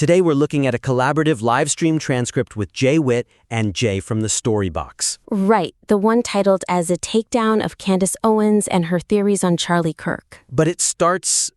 Today we're looking at a collaborative live stream transcript with Jay Witt and Jay from the Storybox. Right, the one titled as a takedown of Candace Owens and her theories on Charlie Kirk. But it starts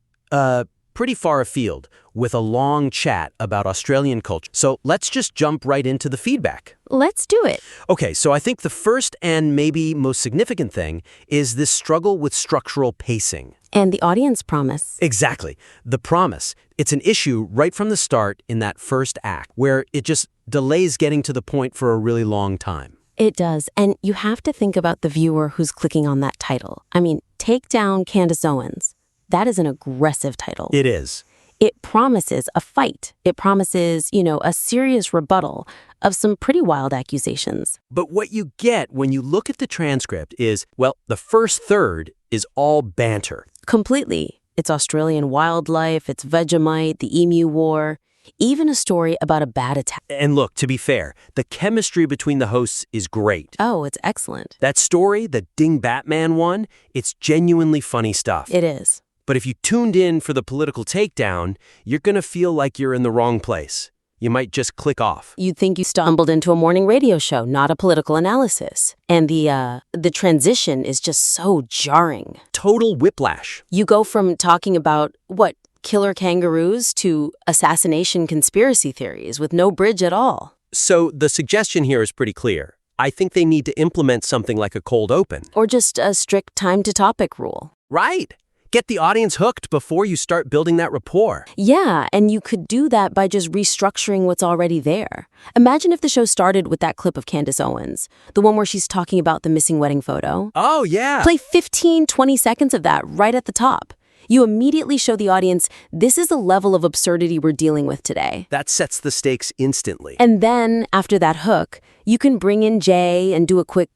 pretty far afield with a long chat about Australian culture. So let's just jump right into the feedback. Let's do it. Okay, so I think the first and maybe most significant thing is this struggle with structural pacing. And the audience promise. Exactly. The promise. It's an issue right from the start in that first act, where it just delays getting to the point for a really long time. It does, and you have to think about the viewer who's clicking on that title. I mean, take down Candace Owens. That is an aggressive title. It is. It promises a fight. It promises, a serious rebuttal of some pretty wild accusations. But what you get when you look at the transcript is, well, the first third is all banter. Completely. It's Australian wildlife, it's Vegemite, the Emu War, even a story about a bat attack. And look, to be fair, the chemistry between the hosts is great. Oh, it's excellent. That story, the Ding Batman one, it's genuinely funny stuff. It is. But if you tuned in for the political takedown, you're going to feel like you're in the wrong place. You might just click off. You'd think you stumbled into a morning radio show, not a political analysis. And the transition is just so jarring. Total whiplash. You go from talking about, killer kangaroos to assassination conspiracy theories with no bridge at all. So the suggestion here is pretty clear. I think they need to implement something like a cold open. Or just a strict time-to-topic rule. Right. Get the audience hooked before you start building that rapport. Yeah, and you could do that by just restructuring what's already there. Imagine if the show started with that clip of Candace Owens, the one where she's talking about the missing wedding photo. Oh, yeah. Play 15, 20 seconds of that right at the top. You immediately show the audience this is the level of absurdity we're dealing with today. That sets the stakes instantly. And then, after that hook, you can bring in Jay and do a quick,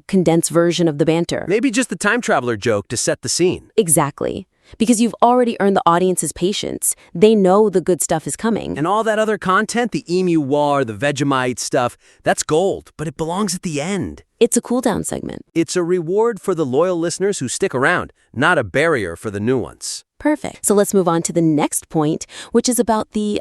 condensed version of the banter. Maybe just the time traveler joke to set the scene. Exactly. Because you've already earned the audience's patience. They know the good stuff is coming. And all that other content, the Emu War, the Vegemite stuff, that's gold, but it belongs at the end. It's a cool-down segment. It's a reward for the loyal listeners who stick around, not a barrier for the new ones. Perfect. So let's move on to the next point, which is about the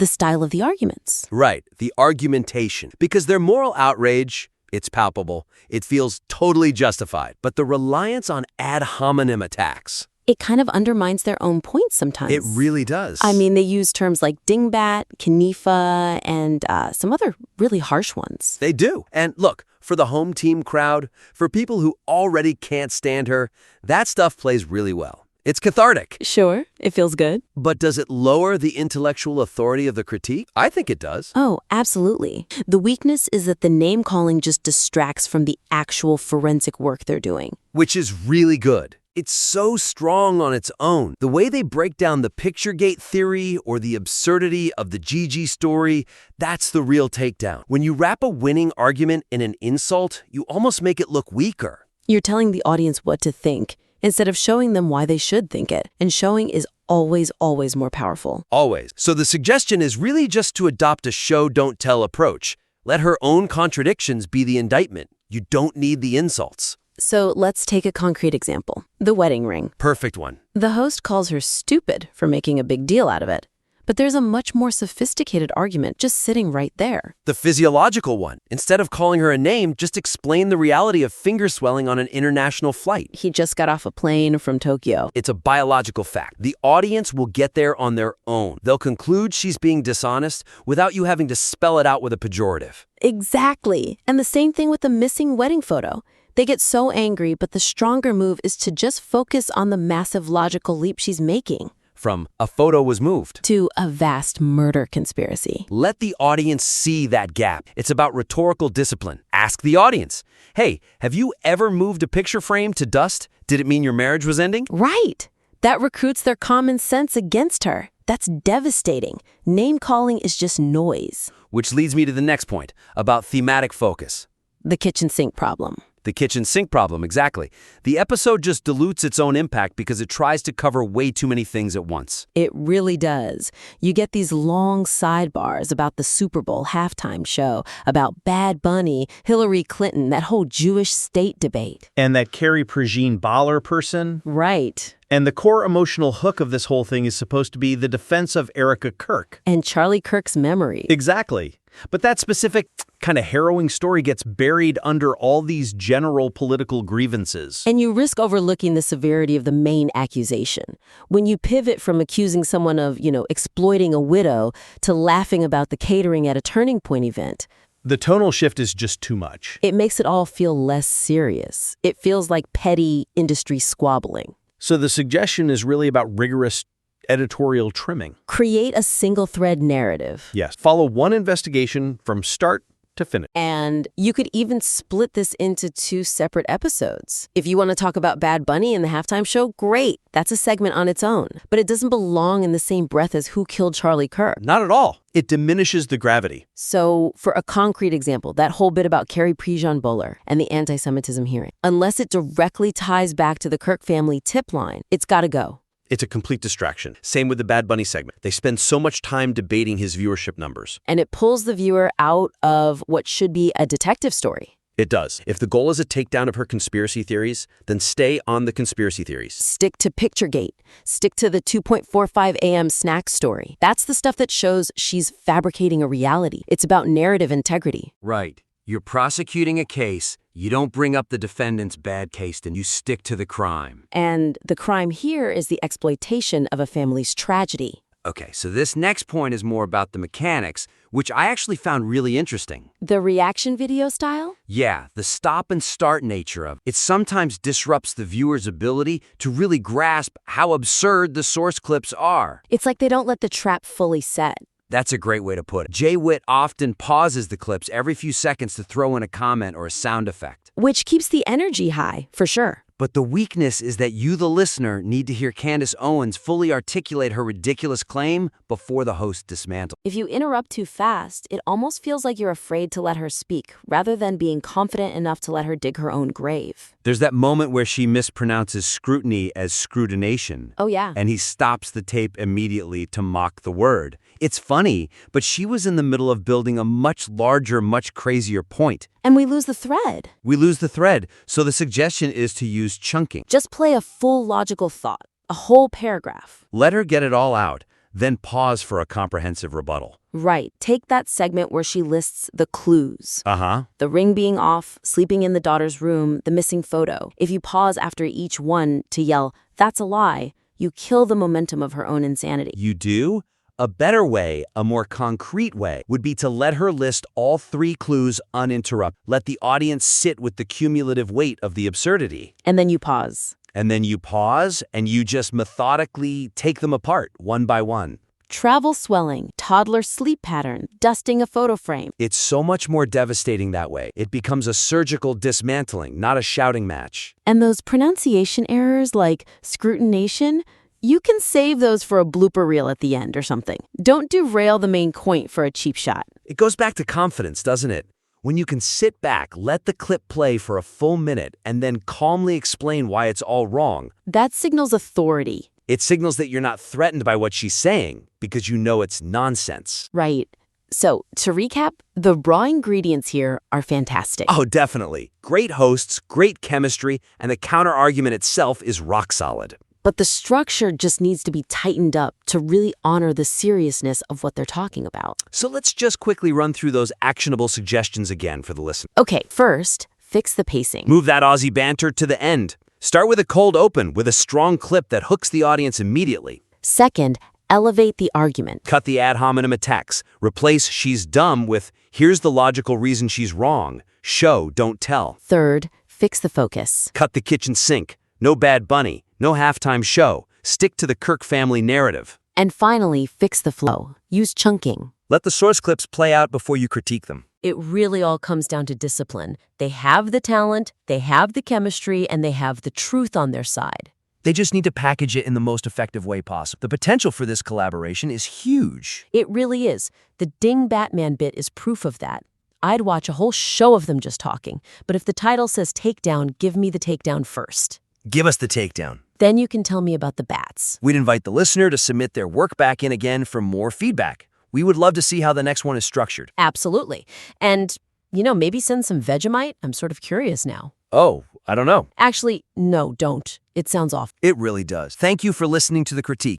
style of the arguments. Right, the argumentation. Because their moral outrage, it's palpable. It feels totally justified. But the reliance on ad hominem attacks, it kind of undermines their own points sometimes. it really does. I mean, they use terms like dingbat, Kanifa, and some other really harsh ones. They do. And look, for the home team crowd, for people who already can't stand her, that stuff plays really well. It's cathartic. Sure, it feels good. But does it lower the intellectual authority of the critique? I think it does. Oh, absolutely. The weakness is that the name-calling just distracts from the actual forensic work they're doing. Which is really good. It's so strong on its own. The way they break down the Picturegate theory or the absurdity of the Gigi story, that's the real takedown. When you wrap a winning argument in an insult, you almost make it look weaker. You're telling the audience what to think instead of showing them why they should think it. And showing is always, always more powerful. Always. So the suggestion is really just to adopt a show-don't-tell approach. Let her own contradictions be the indictment. You don't need the insults. So let's take a concrete example. The wedding ring. Perfect one. The host calls her stupid for making a big deal out of it. But there's a much more sophisticated argument just sitting right there. The physiological one. Instead of calling her a name, just explain the reality of finger swelling on an international flight. He just got off a plane from Tokyo. It's a biological fact. The audience will get there on their own. They'll conclude she's being dishonest without you having to spell it out with a pejorative. Exactly. And the same thing with the missing wedding photo. They get so angry, but the stronger move is to just focus on the massive logical leap she's making. From a photo was moved to a vast murder conspiracy. Let the audience see that gap. It's about rhetorical discipline. Ask the audience, hey, have you ever moved a picture frame to dust? Did it mean your marriage was ending? Right. That recruits their common sense against her. That's devastating. Name-calling is just noise. Which leads me to the next point, about thematic focus. The kitchen sink problem. The kitchen sink problem, exactly. The episode just dilutes its own impact because it tries to cover way too many things at once. It really does. You get these long sidebars about the Super Bowl halftime show, about Bad Bunny, Hillary Clinton, that whole Jewish state debate. And that Carrie Prejean Baller person. Right. And the core emotional hook of this whole thing is supposed to be the defense of Erica Kirk. And Charlie Kirk's memory. Exactly. But that specific kind of harrowing story gets buried under all these general political grievances. And you risk overlooking the severity of the main accusation. When you pivot from accusing someone of, exploiting a widow to laughing about the catering at a Turning Point event, the tonal shift is just too much. It makes it all feel less serious. It feels like petty industry squabbling. So the suggestion is really about rigorous editorial trimming. Create a single-thread narrative. Yes. Follow one investigation from start to finish. And you could even split this into 2 separate episodes. If you want to talk about Bad Bunny in the halftime show, great. That's a segment on its own. But it doesn't belong in the same breath as Who Killed Charlie Kirk. Not at all. It diminishes the gravity. So, for a concrete example, that whole bit about Carrie Prejean Bowler and the anti-Semitism hearing, unless it directly ties back to the Kirk family tip line, it's got to go. It's a complete distraction. Same with the Bad Bunny segment. They spend so much time debating his viewership numbers. And it pulls the viewer out of what should be a detective story. It does. If the goal is a takedown of her conspiracy theories, then stay on the conspiracy theories. Stick to Picturegate. Stick to the 2.45 a.m. snack story. That's the stuff that shows she's fabricating a reality. It's about narrative integrity. Right. You're prosecuting a case, you don't bring up the defendant's bad case, and you stick to the crime. And the crime here is the exploitation of a family's tragedy. Okay, so this next point is more about the mechanics, which I actually found really interesting. The reaction video style? Yeah, the stop and start nature of it sometimes disrupts the viewer's ability to really grasp how absurd the source clips are. It's like they don't let the trap fully set. That's a great way to put it. Jay Witt often pauses the clips every few seconds to throw in a comment or a sound effect. Which keeps the energy high, for sure. But the weakness is that you, the listener, need to hear Candace Owens fully articulate her ridiculous claim before the host dismantles. If you interrupt too fast, it almost feels like you're afraid to let her speak, rather than being confident enough to let her dig her own grave. There's that moment where she mispronounces scrutiny as scrutination. Oh, yeah. And he stops the tape immediately to mock the word. It's funny, but she was in the middle of building a much larger, much crazier point. And we lose the thread. We lose the thread, so the suggestion is to use chunking. Just play a full logical thought, a whole paragraph. Let her get it all out, then pause for a comprehensive rebuttal. Right. Take that segment where she lists the clues. Uh-huh. The ring being off, sleeping in the daughter's room, the missing photo. If you pause after each one to yell, "That's a lie," you kill the momentum of her own insanity. You do? A better way, a more concrete way, would be to let her list all 3 clues uninterrupted. Let the audience sit with the cumulative weight of the absurdity. And then you pause. And then you pause, and you just methodically take them apart, one by one. Travel swelling, toddler sleep pattern, dusting a photo frame. It's so much more devastating that way. It becomes a surgical dismantling, not a shouting match. And those pronunciation errors like scrutination, you can save those for a blooper reel at the end or something. Don't derail the main point for a cheap shot. It goes back to confidence, doesn't it? When you can sit back, let the clip play for a full minute, and then calmly explain why it's all wrong. That signals authority. It signals that you're not threatened by what she's saying, because you know it's nonsense. Right. So, to recap, the raw ingredients here are fantastic. Oh, definitely. Great hosts, great chemistry, and the counter-argument itself is rock solid. But the structure just needs to be tightened up to really honor the seriousness of what they're talking about. So let's just quickly run through those actionable suggestions again for the listener. Okay, first, fix the pacing. Move that Aussie banter to the end. Start with a cold open with a strong clip that hooks the audience immediately. Second, elevate the argument. Cut the ad hominem attacks. Replace "she's dumb" with "here's the logical reason she's wrong." Show, don't tell. Third, fix the focus. Cut the kitchen sink. No Bad Bunny. No halftime show. Stick to the Kirk family narrative. And finally, fix the flow. Use chunking. Let the source clips play out before you critique them. It really all comes down to discipline. They have the talent, they have the chemistry, and they have the truth on their side. They just need to package it in the most effective way possible. The potential for this collaboration is huge. It really is. The Ding Batman bit is proof of that. I'd watch a whole show of them just talking, but if the title says takedown, give me the takedown first. Give us the takedown. Then you can tell me about the bats. We'd invite the listener to submit their work back in again for more feedback. We would love to see how the next one is structured. Absolutely. And, maybe send some Vegemite. I'm sort of curious now. Oh, I don't know. Actually, no, don't. It sounds awful. It really does. Thank you for listening to the critique.